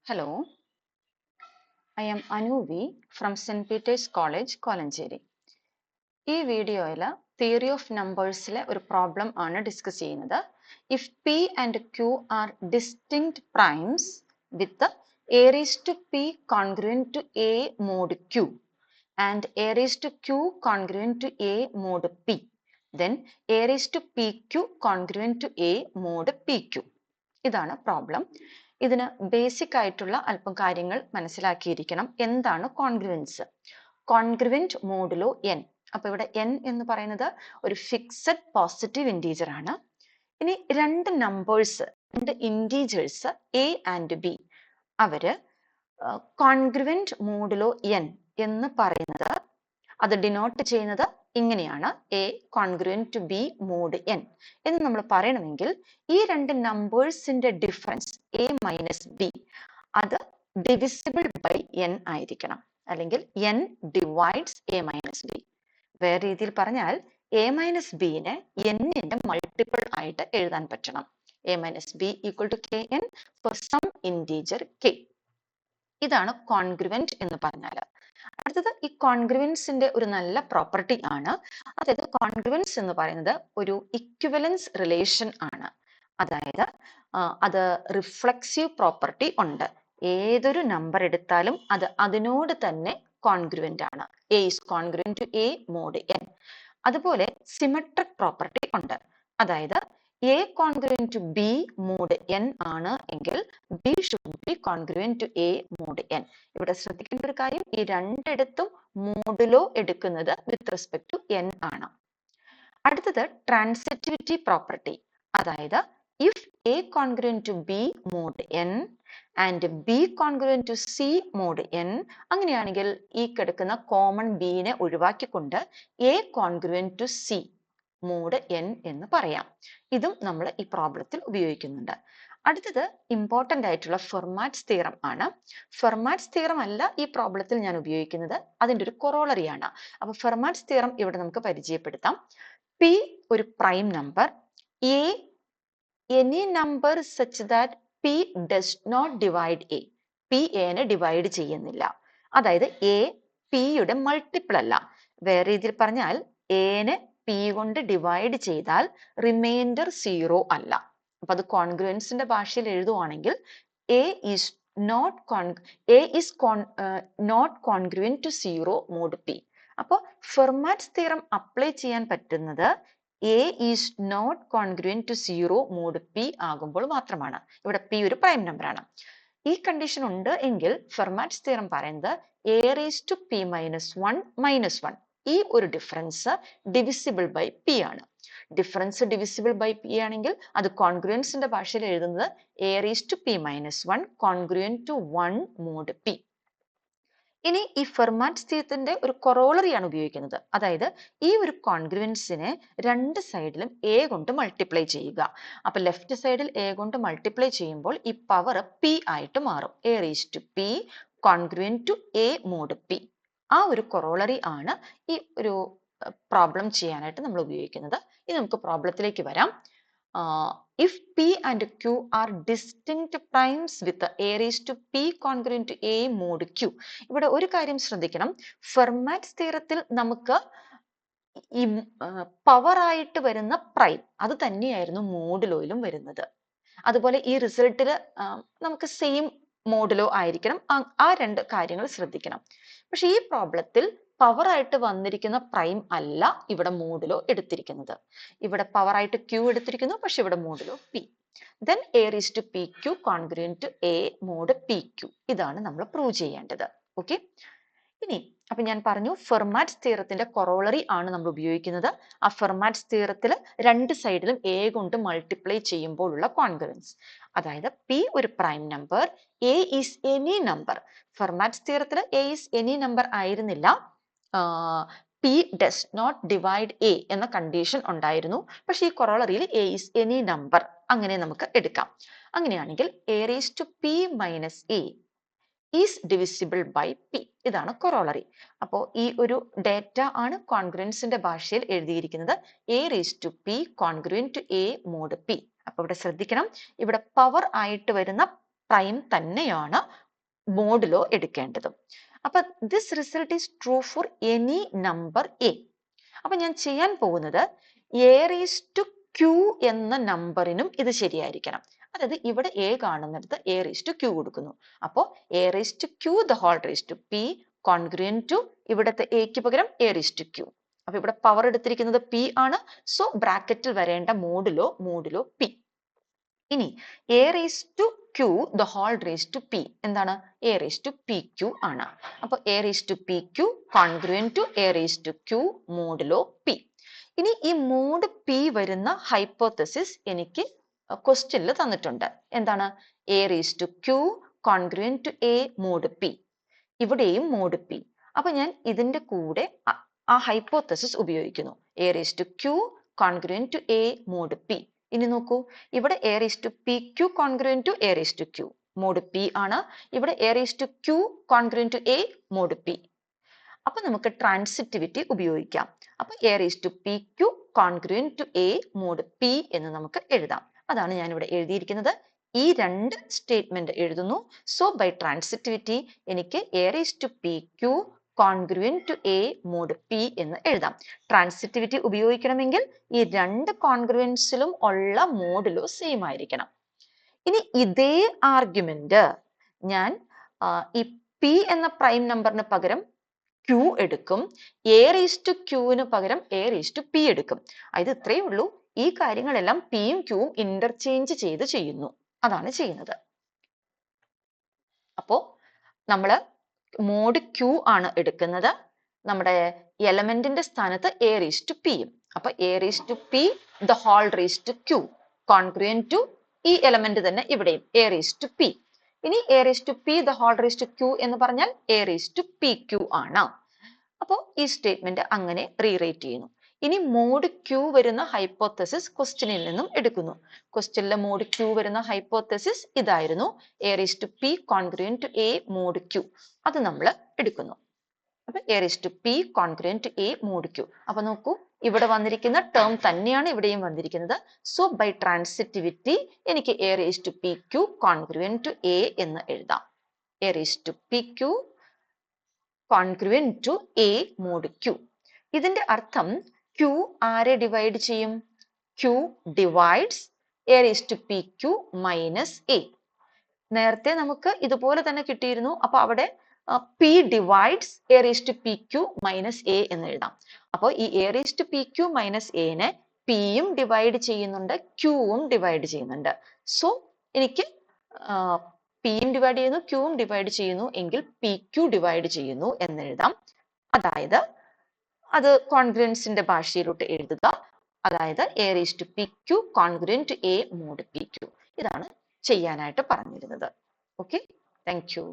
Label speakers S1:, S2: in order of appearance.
S1: Hello, I am Anuvi from St. Peter's College, Kolancheri. ഈ വീഡിയോയിൽ theory of നമ്പേഴ്സിലെ ഒരു problem ആണ് ഡിസ്കസ് ചെയ്യുന്നത്. If p and q are distinct primes with a raise to P congruent to A mod q and a raise to q congruent to A mod p, then a raise to P Q congruent to A mod p q. ഇതാണ് problem. ഇതിന് basic ആയിട്ടുള്ള അല്പം കാര്യങ്ങൾ മനസ്സിലാക്കിയിരിക്കണം. എന്താണ് congruence? Congruent modulo N. അപ്പൊ ഇവിടെ n എന്ന് പറയുന്നത് ഒരു ഫിക്സഡ് പോസിറ്റീവ് ഇൻറ്റീജർ ആണ്. ഇനി രണ്ട് നമ്പേഴ്സ്, രണ്ട് ഇൻറ്റീജേഴ്സ് എ ആൻഡ് ബി, അവര് കോൺഗ്രുവന്റ് മോഡുലോ എൻ എന്ന് പറയുന്നത്, അത് ഡിനോട്ട് ചെയ്യുന്നത് ഇങ്ങനെയാണ്: a congruent to b mod n എന്ന് നമ്മൾ പറയണമെങ്കിൽ ഈ രണ്ട് നമ്പേഴ്സിന്റെ ഡിഫറൻസ് എ മൈനസ് ബി അത് ഡിവിസിബിൾ ബൈ എൻ ആയിരിക്കണം, അല്ലെങ്കിൽ n divides a minus b. വേറെ രീതിയിൽ പറഞ്ഞാൽ എ മൈനസ് ബിനെ എന്നിന്റെ മൾട്ടിപ്പിൾ ആയിട്ട് എഴുതാൻ പറ്റണം. A minus b equal to k n for some integer k. ഇതാണ് കോൺഗ്രുവന്റ് എന്ന് പറഞ്ഞാൽ. അടുത്തത് ഈ കോൺഗ്രുവൻസിന്റെ ഒരു നല്ല പ്രോപ്പർട്ടി ആണ്. അതായത് കോൺഗ്രുവൻസ് എന്ന് പറയുന്നത് ഒരു ഇക്വിവലൻസ് റിലേഷൻ ആണ്. അതായത് അത് റിഫ്ലെക്സീവ് പ്രോപ്പർട്ടി ഉണ്ട്. ഏതൊരു നമ്പർ എടുത്താലും അത് അതിനോട് തന്നെ കോൺഗ്രുവന്റ് ആണ്. A is congruent to A mod n. അതുപോലെ സിമെട്രിക് പ്രോപ്പർട്ടി ഉണ്ട്. അതായത് a congruent to b mod n ആണ് എങ്കിൽ b should be congruent to A mod n. ഇവിടെ ശ്രദ്ധിക്കേണ്ട ഒരു കാര്യം, ഈ രണ്ടിടത്തും മോഡുലോ എടുക്കുന്നത് വിത്ത് റെസ്പെക്ട് ടു എൻ ആണ്. അടുത്തത് ട്രാൻസിറ്റിവിറ്റി പ്രോപ്പർട്ടി. അതായത് if a congruent to b mod n and b congruent to c mod n, അങ്ങനെയാണെങ്കിൽ ഈ കിടക്കുന്ന കോമൺ ബിനെ ഒഴിവാക്കിക്കൊണ്ട് a congruent to c mod n എന്ന് പറയാം. ഇതും നമ്മൾ ഈ പ്രോബ്ലത്തിൽ ഉപയോഗിക്കുന്നുണ്ട്. അടുത്തത് ഇമ്പോർട്ടന്റ് ആയിട്ടുള്ള ഫെർമാറ്റ്സ് തിയറം ആണ്. ഫെർമാറ്റ്സ് തിയറം അല്ല ഈ പ്രോബ്ലത്തിൽ ഞാൻ ഉപയോഗിക്കുന്നത്, അതിന്റെ ഒരു കൊറോളറി ആണ്. അപ്പൊ ഫെർമാറ്റ്സ് തിയറം ഇവിടെ നമുക്ക് പരിചയപ്പെടുത്താം. പി ഒരു prime number, A any number such that P does not divide A. P എനെ ഡിവൈഡ് ചെയ്യുന്നില്ല. അതായത് എ പിയുടെ മൾട്ടിപ്പിൾ അല്ല. വേറെ രീതിയിൽ പറഞ്ഞാൽ എനെ പി കൊണ്ട് ഡിവൈഡ് ചെയ്താൽ റിമൈൻഡർ 0 അല്ല. അപ്പൊ അത് കോൺഗ്രുവൻസിന്റെ ഭാഷയിൽ എഴുതുവാണെങ്കിൽ A is not congruent to 0 mod P. അപ്പോൾ ഫെർമാറ്റ്സ് തിയറം അപ്ലൈ ചെയ്യാൻ പറ്റുന്നത് A is not congruent to 0 mod P ആകുമ്പോൾ മാത്രമാണ്. ഇവിടെ പി ഒരു പ്രൈം നമ്പർ ആണ്. ഈ കണ്ടീഷൻ ഉണ്ട് എങ്കിൽ ഫെർമാറ്റ്സ് തിയറം പറയുന്നത് a raise to P minus 1 minus 1, ഈ ഒരു ഡിഫറൻസ് ഡിവിസിബിൾ ബൈ പി ആണ്. ഡിഫറൻസ് ഡിവിസിബിൾ ബൈ പി ആണെങ്കിൽ അത് കോൺഗ്രുവൻസിന്റെ ഭാഷയിൽ എഴുതുന്നത് a raise to P minus 1 congruent to 1 mod p. ഇനി ഈ ഫെർമാറ്റ്സ് തിയറത്തിന്റെ ഒരു കൊറോളറി ആണ് ഉപയോഗിക്കുന്നത്. അതായത് ഈ ഒരു കോൺഗ്രുവൻസിനെ രണ്ട് സൈഡിലും എ കൊണ്ട് മൾട്ടിപ്ലൈ ചെയ്യുക. അപ്പൊ ലെഫ്റ്റ് സൈഡിൽ എ കൊണ്ട് മൾട്ടിപ്ലൈ ചെയ്യുമ്പോൾ ഈ പവർ പി ആയിട്ട് മാറും. A raise to P congruent to A mod p. ആ ഒരു കൊറോളറി ആണ് ഈ ഒരു പ്രോബ്ലം ചെയ്യാനായിട്ട് നമ്മൾ ഉപയോഗിക്കുന്നത്. ഇനി നമുക്ക് പ്രോബ്ലത്തിലേക്ക് വരാം. If P and Q are distinct primes with A raised to P congruent to A mod Q. ഇവിടെ ഒരു കാര്യം ശ്രദ്ധിക്കണം. ഫെർമാറ്റ്സ് തിയറത്തിൽ നമുക്ക് ഈ പവർ ആയിട്ട് വരുന്ന പ്രൈം അത് തന്നെയായിരുന്നു മോഡുലോയിലും വരുന്നത്. അതുപോലെ ഈ റിസൾട്ടിൽ നമുക്ക് സെയിം മോഡുലോ ആയിരിക്കണം. ആ രണ്ട് കാര്യങ്ങൾ ശ്രദ്ധിക്കണം. പക്ഷെ ഈ പ്രോബ്ലത്തിൽ പവർ ആയിട്ട് വന്നിരിക്കുന്ന പ്രൈം അല്ല ഇവിടെ മോഡുലോ എടുത്തിരിക്കുന്നത്. ഇവിടെ പവർ ആയിട്ട് ക്യൂ എടുത്തിരിക്കുന്നു, പക്ഷെ ഇവിടെ modulo p. Then a raise to P Q congruent to A mod p q. ഇതാണ് നമ്മൾ പ്രൂവ് ചെയ്യേണ്ടത്. ഓക്കെ. ഇനി അപ്പൊ ഞാൻ പറഞ്ഞു ഫെർമാറ്റ്സ് തിയറത്തിന്റെ കൊറോളറി ആണ് നമ്മൾ ഉപയോഗിക്കുന്നത്. ആ ഫെർമാറ്റ്സ് തിയറത്തിൽ രണ്ട് സൈഡിലും എ കൊണ്ട് മൾട്ടിപ്ലൈ ചെയ്യുമ്പോഴുള്ള കോൺഗ്രുവൻസ്. അതായത് പി ഒരു prime number, A is any number. Fermat's തിയറത്തിൽ എ ഈസ് എനി നമ്പർ ആയിരുന്നില്ല, P does not divide A എന്ന കണ്ടീഷൻ ഉണ്ടായിരുന്നു. പക്ഷെ ഈ കൊറോളറിയിൽ എ ഈസ് എനി നമ്പർ അങ്ങനെ നമുക്ക് എടുക്കാം. അങ്ങനെയാണെങ്കിൽ A raise to P minus A is divisible by P. ഇതാണ് കൊറോളറി. അപ്പോൾ ഈ ഒരു ഡേറ്റ ആണ് കോൺഗ്രുവൻസിന്റെ ഭാഷയിൽ എഴുതിയിരിക്കുന്നത് A raise to P congruent to A mod P. അപ്പൊ ഇവിടെ ശ്രദ്ധിക്കണം, ഇവിടെ പവർ ആയിട്ട് വരുന്ന പ്രൈം തന്നെയാണ് മോഡുലോ എടുക്കേണ്ടത്. അപ്പൊ this result is true for any number A. അപ്പൊ ഞാൻ ചെയ്യാൻ പോകുന്നത് എ റേസ് ടു ക്യൂ എന്ന നമ്പറിനും ഇത് ശരിയായിരിക്കണം. അതായത് ഇവിടെ എ കാണുന്നിടത്ത് എ റേസ് ടു ക്യൂ കൊടുക്കുന്നു. അപ്പോൾ A raise to Q the whole raise to P congruent to ഇവിടുത്തെ എക്ക് പകരം എ റേസ് ടു ക്യൂ. അപ്പൊ ഇവിടെ പവർ എടുത്തിരിക്കുന്നത് പി ആണ്. സോ ബ്രാക്കറ്റിൽ വരേണ്ട മോഡുലോ പി. ഇനി A raise to Q the whole raise to P എന്താണ്? A raise to P Q ആണ്. അപ്പൊ A raise to P Q congruent to A raise to Q modulo P. ഇനി ഈ mod P വരുന്ന hypothesis എനിക്ക് ക്വസ്റ്റ്യനിൽ തന്നിട്ടുണ്ട്. എന്താണ്? A raise to q congruent to A mod p. ഇവിടെയും മോഡ് പി. അപ്പൊ ഞാൻ ഇതിന്റെ കൂടെ ആ ഹൈപ്പോത്തസിസ് ഉപയോഗിക്കുന്നു. A raise to q congruent to A mod p. ഇനി നോക്കൂ, ഇവിടെ a raise to P Q congruent to A raise to q mod p ആണ്. ഇവിടെ a raise to q congruent to A mod P. അപ്പൊ നമുക്ക് transitivity ഉപയോഗിക്കാം. അപ്പൊ A raise to P Q congruent to A mod p എന്ന് നമുക്ക് എഴുതാം. അതാണ് ഞാൻ ഇവിടെ എഴുതിയിരിക്കുന്നത്. ഈ രണ്ട് സ്റ്റേറ്റ്മെന്റ് എഴുതുന്നു. സോ ബൈ ട്രാൻസിറ്റിവിറ്റി എനിക്ക് a raise to P Q congruent to A mod p എന്ന് എഴുതാം. ട്രാൻസിറ്റിവിറ്റി ഉപയോഗിക്കണമെങ്കിൽ ഈ രണ്ട് കോൺഗ്രുവൻസിലും ഉള്ള മോഡുലോ സെയിം ആയിരിക്കണം. ഇനി ഇതേ ആർഗ്യുമെന്റ് ഞാൻ ഈ പി എന്ന പ്രൈം നമ്പറിന് പകരം ക്യൂ എടുക്കും. എ റേസ് ടു ക്യൂവിന് പകരം എ റേസ് ടു പി എടുക്കും. ഇത് ഇത്രയേ ഉള്ളൂ. ഈ കാര്യങ്ങളെല്ലാം പിയും ക്യൂവും ഇന്റർചേഞ്ച് ചെയ്ത് ചെയ്യുന്നു. അതാണ് ചെയ്യുന്നത്. അപ്പോ നമ്മള് മോഡ് ക്യൂ ആണ് എടുക്കുന്നത്. നമ്മുടെ എലമെന്റിന്റെ സ്ഥാനത്ത് എ റേസ് ടു പിയും. അപ്പൊ A raise to p the whole raise to q congruent to ഈ എലമെന്റ് തന്നെ ഇവിടെയും എ റേസ് ടു പി. ഇനി A raise to p the whole raise to q എന്ന് പറഞ്ഞാൽ a raise to P Q ആണ്. അപ്പോൾ ഈ സ്റ്റേറ്റ്മെന്റ് അങ്ങനെ റീറൈറ്റ് ചെയ്യുന്നു. ഇനി മോഡ് ക്യൂ വരുന്ന ഹൈപ്പോത്തസിസ് ക്വസ്റ്റ്യനിൽ നിന്നും എടുക്കുന്നു. ക്വസ്റ്റ്യനിലെ മോഡ് ക്യൂ വരുന്ന ഹൈപ്പോത്തസിസ് ഇതായിരുന്നു, a raise to P congruent to A mod q. അത് നമ്മൾ എടുക്കുന്നു. അപ്പൊ A raise to P congruent to A mod q. അപ്പൊ നോക്കൂ, ഇവിടെ വന്നിരിക്കുന്ന ടേം തന്നെയാണ് ഇവിടെയും വന്നിരിക്കുന്നത്. സോ ബൈ ട്രാൻസിറ്റിവിറ്റി എനിക്ക് a raise to P Q congruent to a എന്ന് എഴുതാം. A raise to P Q congruent to A mod q. ഇതിന്റെ അർത്ഥം ക്യൂ ആരെ ഡിവൈഡ് ചെയ്യും? Q divides A raise to P Q minus A. നേരത്തെ നമുക്ക് ഇതുപോലെ തന്നെ കിട്ടിയിരുന്നു. അപ്പൊ അവിടെ P divides A raise to P Q minus A എന്ന് എഴുതാം. അപ്പോൾ ഈ A raise to P Q minus എനെ പിയും ഡിവൈഡ് ചെയ്യുന്നുണ്ട്, ക്യൂവും ഡിവൈഡ് ചെയ്യുന്നുണ്ട്. സോ എനിക്ക് പിയും ഡിവൈഡ് ചെയ്യുന്നു, ക്യൂവും ഡിവൈഡ് ചെയ്യുന്നു എങ്കിൽ പി ക്യൂ ഡിവൈഡ് ചെയ്യുന്നു എന്ന് എഴുതാം. അതായത് അത് കോൺഗ്രുവൻസിന്റെ ഭാഷയിലോട്ട് എഴുതുക. അതായത് a raise to P Q congruent to A mod p q. ഇതാണ് ചെയ്യാനായിട്ട് പറഞ്ഞിരുന്നത്. Okay, thank U.